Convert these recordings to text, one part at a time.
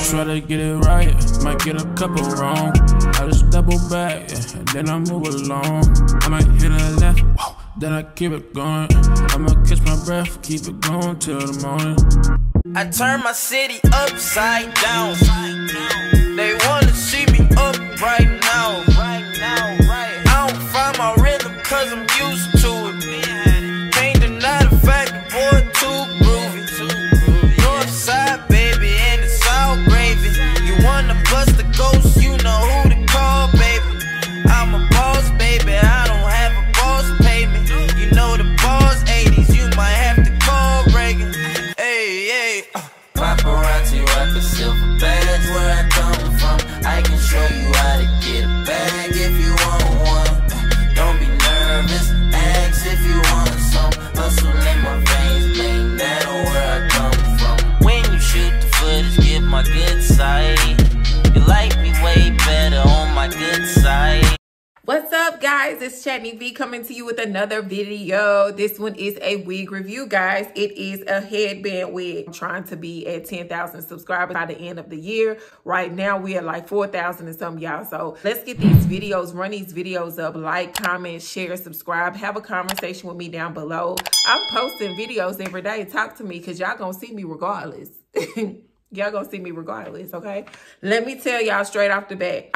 try to get it right, might get a couple wrong. I just double back, and then I move along. I might hit a left, then I keep it going. I'ma catch my breath, keep it going till the morning. I turn my city upside down. They wanna see me up right now. I don't find my rhythm cause I'm used to it. Can't deny the fact the boy too groovy. Northside baby and it's all gravy. You wanna bust the ghost, you know who to call baby. I'm a boss baby, I don't have a boss pay me. You know the boss 80s, you might have to call Reagan. Hey, paparazzi rock a silver badge where I come from. I can show you how to get a bag if you want one. Don't be nervous, ask if you want some. Hustle in my veins, blame that on where I come from. When you shoot the footage, give my good side. You like me way better on my good side. What's up, guys? It's Chadneyb coming to you with another video. This one is a wig review, guys. It is a headband wig. I'm trying to be at 10,000 subscribers by the end of the year. Right now, we are like 4,000 and some, y'all. So let's get these videos, run these videos up. Like, comment, share, subscribe. Have a conversation with me down below. I'm posting videos every day. Talk to me because y'all gonna see me regardless. Y'all gonna see me regardless, okay? Let me tell y'all straight off the bat.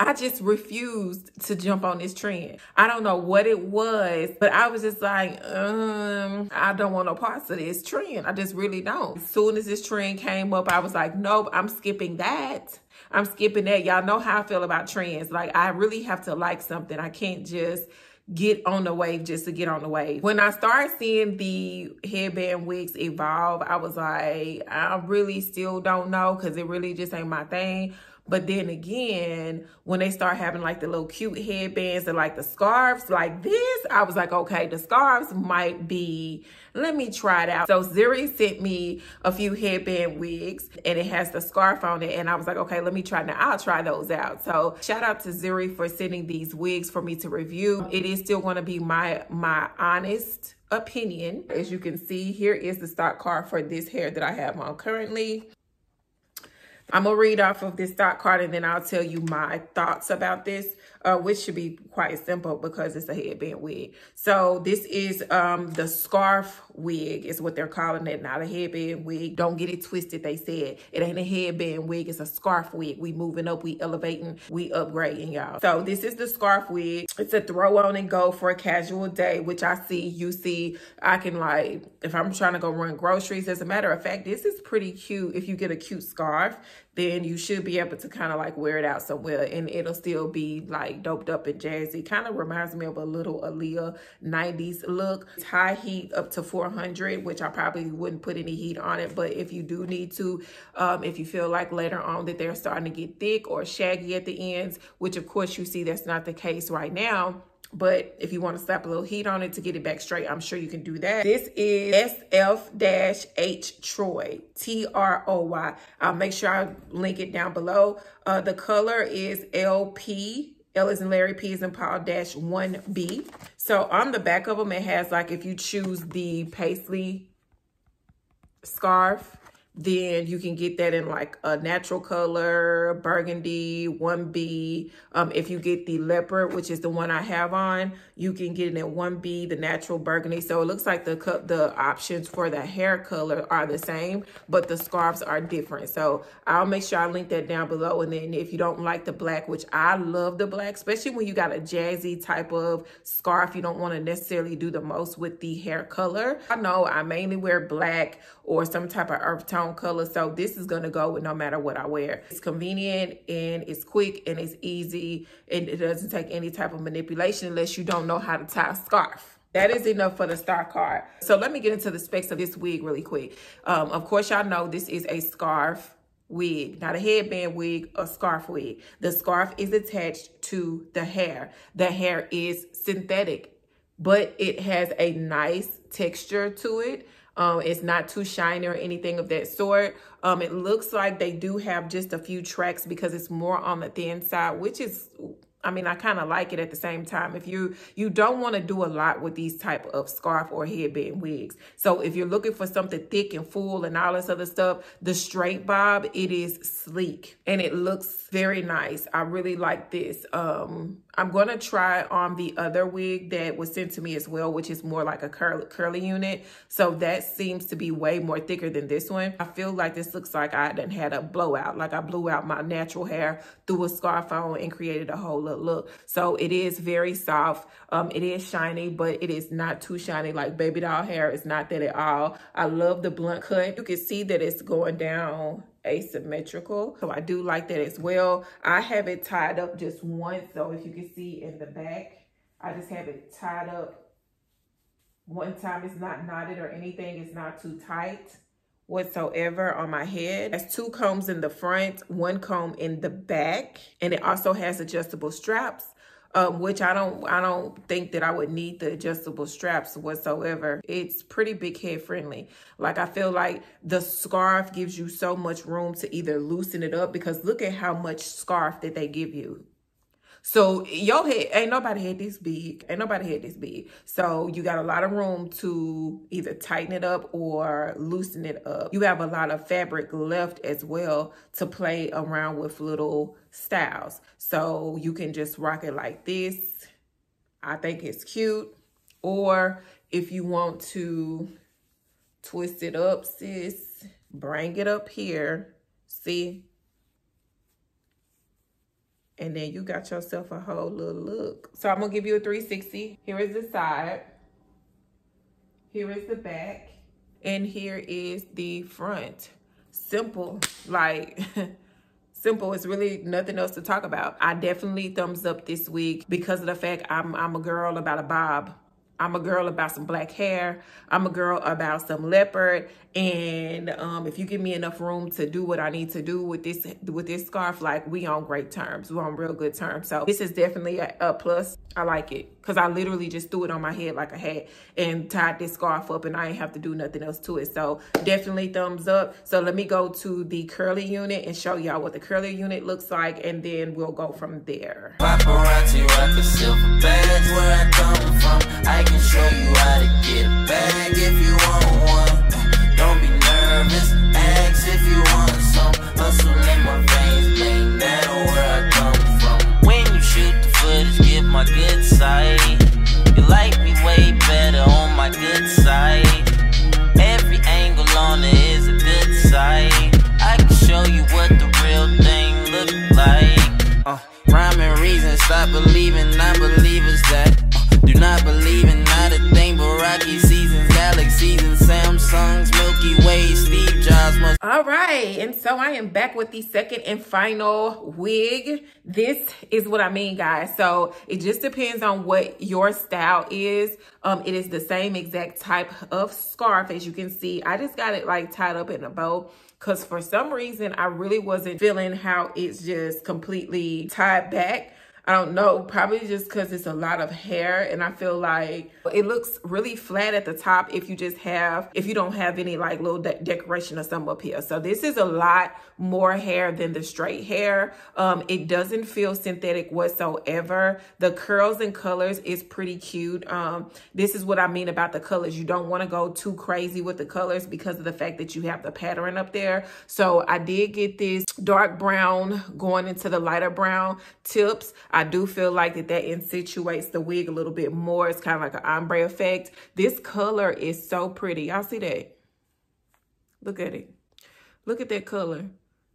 I just refused to jump on this trend. I don't know what it was, but I was just like, I don't want no parts of this trend. I just really don't. As soon as this trend came up, I was like, nope, I'm skipping that. I'm skipping that. Y'all know how I feel about trends. Like, I really have to like something. I can't just get on the wave just to get on the wave. When I started seeing the headband wigs evolve, I was like, I really still don't know because it really just ain't my thing. But then again, when they start having like the little cute headbands and like the scarves like this, I was like, okay, the scarves might be, let me try it out. So Zury sent me a few headband wigs and it has the scarf on it. And I was like, okay, let me try. Now I'll try those out. So shout out to Zury for sending these wigs for me to review. It is still going to be my honest opinion. As you can see, here is the stock card for this hair that I have on currently. I'm going to read off of this stock card and then I'll tell you my thoughts about this, which should be quite simple because it's a headband wig. So this is the scarf wig is what they're calling it, not a headband wig. Don't get it twisted. They said it ain't a headband wig. It's a scarf wig. We moving up, we elevating, we upgrading, y'all. So this is the scarf wig. It's a throw on and go for a casual day, which I see, you see, I can like, if I'm trying to go run groceries, as a matter of fact, this is pretty cute. If you get a cute scarf, then you should be able to kind of like wear it out somewhere and it'll still be like doped up and jazzy. Kind of reminds me of a little Aaliyah 90s look. It's high heat up to 400, which I probably wouldn't put any heat on it. But if you do need to, if you feel like later on that they're starting to get thick or shaggy at the ends, which of course you see that's not the case right now. But if you want to slap a little heat on it to get it back straight, I'm sure you can do that. This is SF-H Troy, Troy. I'll make sure I link it down below. The color is LP, L as in Larry, P as in Paul, -1B. So on the back of them, it has like, if you choose the paisley scarf, then you can get that in like a natural color, burgundy, 1B. If you get the leopard, which is the one I have on, you can get it in 1B, the natural burgundy. So it looks like the options for the hair color are the same, but the scarves are different. So I'll make sure I link that down below. And then if you don't like the black, which I love the black, especially when you got a jazzy type of scarf, you don't want to necessarily do the most with the hair color. I know I mainly wear black or some type of earth tone color, so this is gonna go with no matter what I wear. It's convenient and it's quick and it's easy and it doesn't take any type of manipulation unless you don't know how to tie a scarf. That is enough for the stock card. So let me get into the specs of this wig really quick. Of course, y'all know this is a scarf wig, not a headband wig, a scarf wig. The scarf is attached to the hair. The hair is synthetic, but it has a nice texture to it. It's not too shiny or anything of that sort. It looks like they do have just a few tracks because it's more on the thin side, which is I mean, I kind of like it at the same time. If you don't want to do a lot with these type of scarf or headband wigs. So if you're looking for something thick and full and all this other stuff, the straight bob, it is sleek and it looks very nice. I really like this. I'm going to try on the other wig that was sent to me as well, which is more like a curly unit. So that seems to be way more thicker than this one. I feel like this looks like I done had a blowout. Like I blew out my natural hair, threw a scarf on and created a whole little look. So it is very soft. It is shiny, but it is not too shiny like baby doll hair. It's not that at all. I love the blunt cut. You can see that it's going down asymmetrical, so I do like that as well. I have it tied up just once, so if you can see in the back, I just have it tied up one time. It's not knotted or anything. It's not too tight whatsoever on my head. It has 2 combs in the front, 1 comb in the back, and it also has adjustable straps. Which I don't think that I would need the adjustable straps whatsoever. It's pretty big head friendly. Like I feel like the scarf gives you so much room to either loosen it up, because look at how much scarf that they give you. So your head, ain't nobody had this big. Ain't nobody had this big. So you got a lot of room to either tighten it up or loosen it up. You have a lot of fabric left as well to play around with little styles. So you can just rock it like this. I think it's cute. Or if you want to twist it up, sis, bring it up here. See? And then you got yourself a whole little look. So I'm gonna give you a 360. Here is the side. Here is the back. And here is the front. Simple, like simple. It's really nothing else to talk about. I definitely thumbs up this week because of the fact I'm a girl about a bob. I'm a girl about some black hair. I'm a girl about some leopard. And if you give me enough room to do what I need to do with this scarf, like we on great terms. We're on real good terms. So this is definitely a plus. I like it because I literally just threw it on my head like a hat and tied this scarf up and I ain't have to do nothing else to it. So definitely thumbs up. So let me go to the curly unit and show y'all what the curly unit looks like, and then we'll go from there. Paparazzi rock a silver badge where I come from. I can show you how to get a bag if you want one. Don't be nervous, ask if you want some. Hustle in my veins, blame that on where I come from. When you shoot the footage, give my good side. You like me way better on my good side. Every angle on it is a good side. I can show you what the real thing look like. Rhyme and reason, stop believing, not believers that do not believe in not a thing but rocky seasons, galaxies and Samsungs, Milky Way, Steve Jobs must. All right, and so I am back with the second and final wig. This is what I mean, guys. So it just depends on what your style is. It is the same exact type of scarf as you can see. I just got it like tied up in a bow, because for some reason, I really wasn't feeling how it's just completely tied back. I don't know, probably just because it's a lot of hair, and I feel like it looks really flat at the top if you don't have any like little decoration or something up here. So this is a lot more hair than the straight hair. It doesn't feel synthetic whatsoever. The curls and colors is pretty cute. This is what I mean about the colors. You don't want to go too crazy with the colors because of the fact that you have the pattern up there. So I did get this dark brown going into the lighter brown tips. I do feel like that accentuates the wig a little bit more. It's kind of like an ombre effect. This color is so pretty. Y'all see that? Look at it. Look at that color.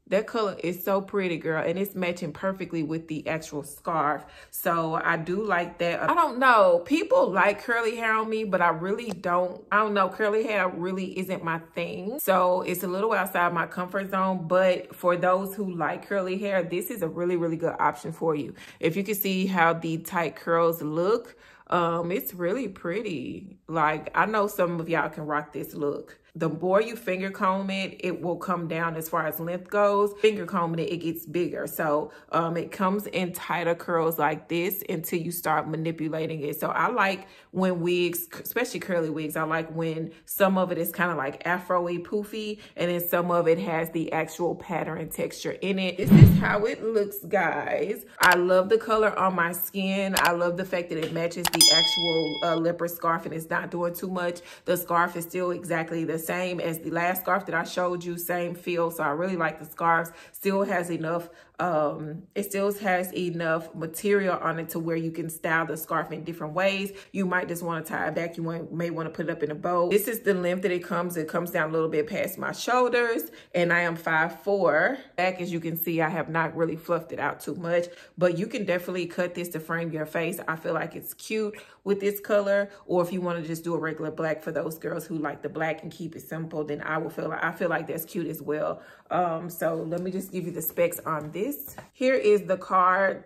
That color is so pretty, girl, and it's matching perfectly with the actual scarf. So I do like that. I don't know. People like curly hair on me, but I really don't. I don't know. Curly hair really isn't my thing. So it's a little outside my comfort zone. But for those who like curly hair, this is a really, really good option for you. If you can see how the tight curls look, it's really pretty. Like, I know some of y'all can rock this look. the more you finger comb it, it will come down as far as length goes. Finger combing it, it gets bigger. So it comes in tighter curls like this until you start manipulating it. So I like when wigs, especially curly wigs, I like when some of it is kind of like afro-y, poofy, and then some of it has the actual pattern and texture in it. This is how it looks, guys. I love the color on my skin. I love the fact that it matches the actual leopard scarf and it's not doing too much. The scarf is still exactly the same as the last scarf that I showed you, same feel. So I really like the scarves. Still has enough it still has enough material on it to where you can style the scarf in different ways. You might just want to tie it back. You may want to put it up in a bow. This is the length that it comes. It comes down a little bit past my shoulders, and I am 5'4". Back, as you can see, I have not really fluffed it out too much, but you can definitely cut this to frame your face. I feel like it's cute with this color, or if you want to just do a regular black for those girls who like the black and keep it simple, then I feel like that's cute as well. So let me just give you the specs on this. Here is the card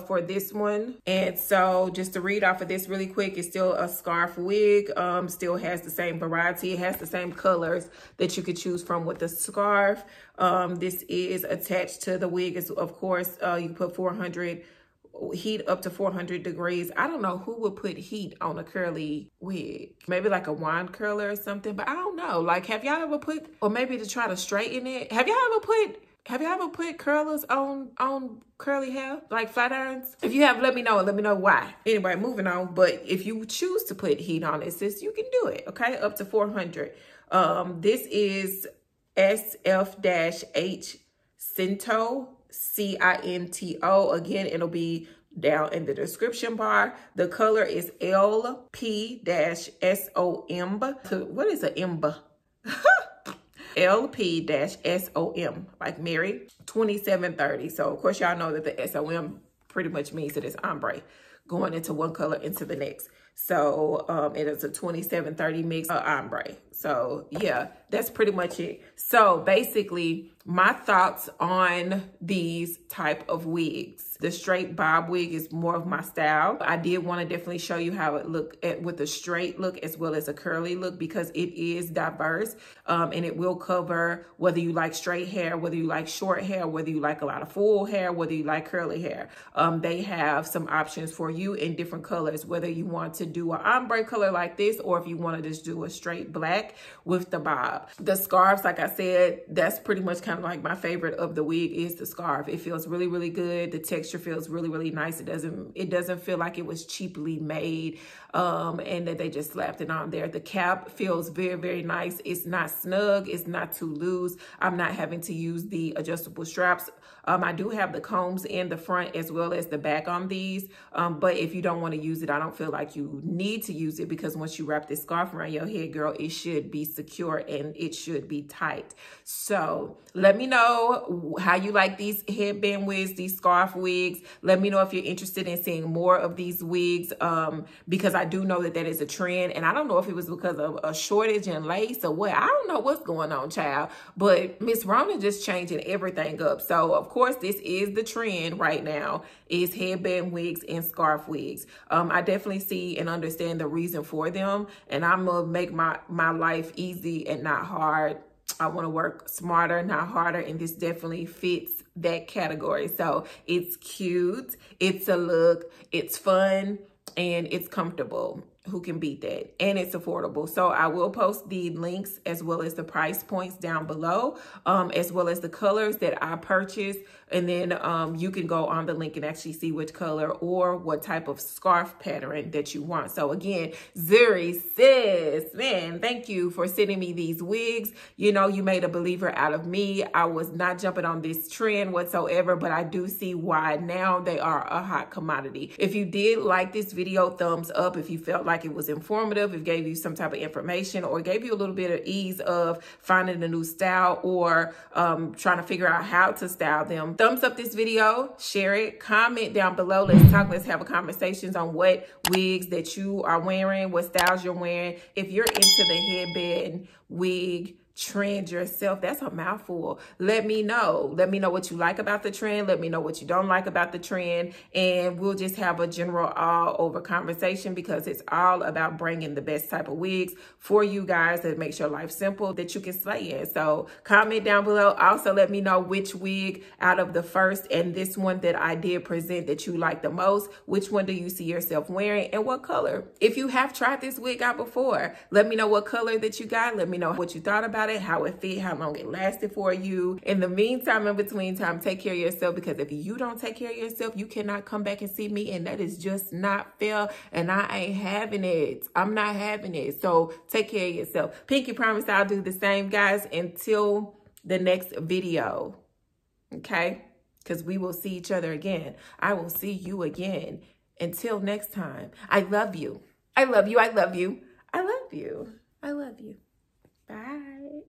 for this one. And so just to read off of this really quick, it's still a scarf wig, still has the same variety. It has the same colors that you could choose from with the scarf. This is attached to the wig. Is of course, you can put 400 heat up to 400 degrees. I don't know who would put heat on a curly wig. Maybe like a wand curler or something, but I don't know. Like, have y'all ever put, or maybe to try to straighten it? Have y'all ever put curlers on curly hair, like flat irons? If you have, let me know, and let me know why. Anyway, moving on. But if you choose to put heat on it, sis, you can do it, okay? Up to 400. This is SF-H Cinto, C-I-N-T-O. Again, it'll be down in the description bar. The color is LP-SOM. What is an imb? LP-SOM, like Mary, 2730. So of course y'all know that the SOM pretty much means that it's ombre, going into one color into the next. So it is a 2730 mix of ombre. So yeah, that's pretty much it. So basically, my thoughts on these type of wigs. The straight bob wig is more of my style. I did want to definitely show you how it look with a straight look as well as a curly look, because it is diverse, and it will cover whether you like straight hair, whether you like short hair, whether you like a lot of full hair, whether you like curly hair. They have some options for you in different colors, whether you want to do an ombre color like this, or if you want to just do a straight black with the bob. The scarves, like I said, that's pretty much kind of like my favorite of the wig is the scarf. It feels really, really good. The texture feels really, really nice. It doesn't feel like it was cheaply made and that they just slapped it on there. The cap feels very, very nice. It's not snug. It's not too loose. I'm not having to use the adjustable straps. I do have the combs in the front as well as the back on these. But if you don't want to use it, I don't feel like you need to use it, because once you wrap this scarf around your head, girl, it should be secure and it should be tight. So let me know how you like these headband wigs, these scarf wigs. Let me know if you're interested in seeing more of these wigs, because I do know that that is a trend. And I don't know if it was because of a shortage in lace or what. I don't know what's going on, child. But Miss Rona just changing everything up. So of course, this is the trend right now, is headband wigs and scarf wigs. I definitely see and understand the reason for them, and I'm gonna make my life easy and not hard. I want to work smarter, not harder, and this definitely fits that category. So it's cute, it's a look, it's fun, and it's comfortable. Who can beat that? And it's affordable. So I will post the links as well as the price points down below, as well as the colors that I purchased. And then you can go on the link and actually see which color or what type of scarf pattern that you want. So again, Zury Sis, man, thank you for sending me these wigs. You know, you made a believer out of me. I was not jumping on this trend whatsoever, but I do see why now they are a hot commodity. If you did like this video, thumbs up. If you felt like it was informative, it gave you some type of information, or gave you a little bit of ease of finding a new style or trying to figure out how to style them, thumbs up this video, share it, comment down below. Let's talk. Let's have a conversation on what wigs that you are wearing, what styles you're wearing. If you're into the headband wig trend yourself. That's a mouthful. Let me know. Let me know what you like about the trend. Let me know what you don't like about the trend. And we'll just have a general all over conversation, because it's all about bringing the best type of wigs for you guys that makes your life simple, that you can slay in. So comment down below. Also, let me know which wig out of the first and this one that I did present that you like the most. Which one do you see yourself wearing, and what color? If you have tried this wig out before, let me know what color that you got. Let me know what you thought about it, how it fit, how long it lasted for you. In the meantime, in between time, take care of yourself, because if you don't take care of yourself, you cannot come back and see me, and that is just not fair, and I ain't having it. I'm not having it. So take care of yourself. Pinky promise I'll do the same, guys, until the next video. Okay? Because we will see each other again. I will see you again. Until next time, I love you. I love you. I love you. I love you. I love you. Bye.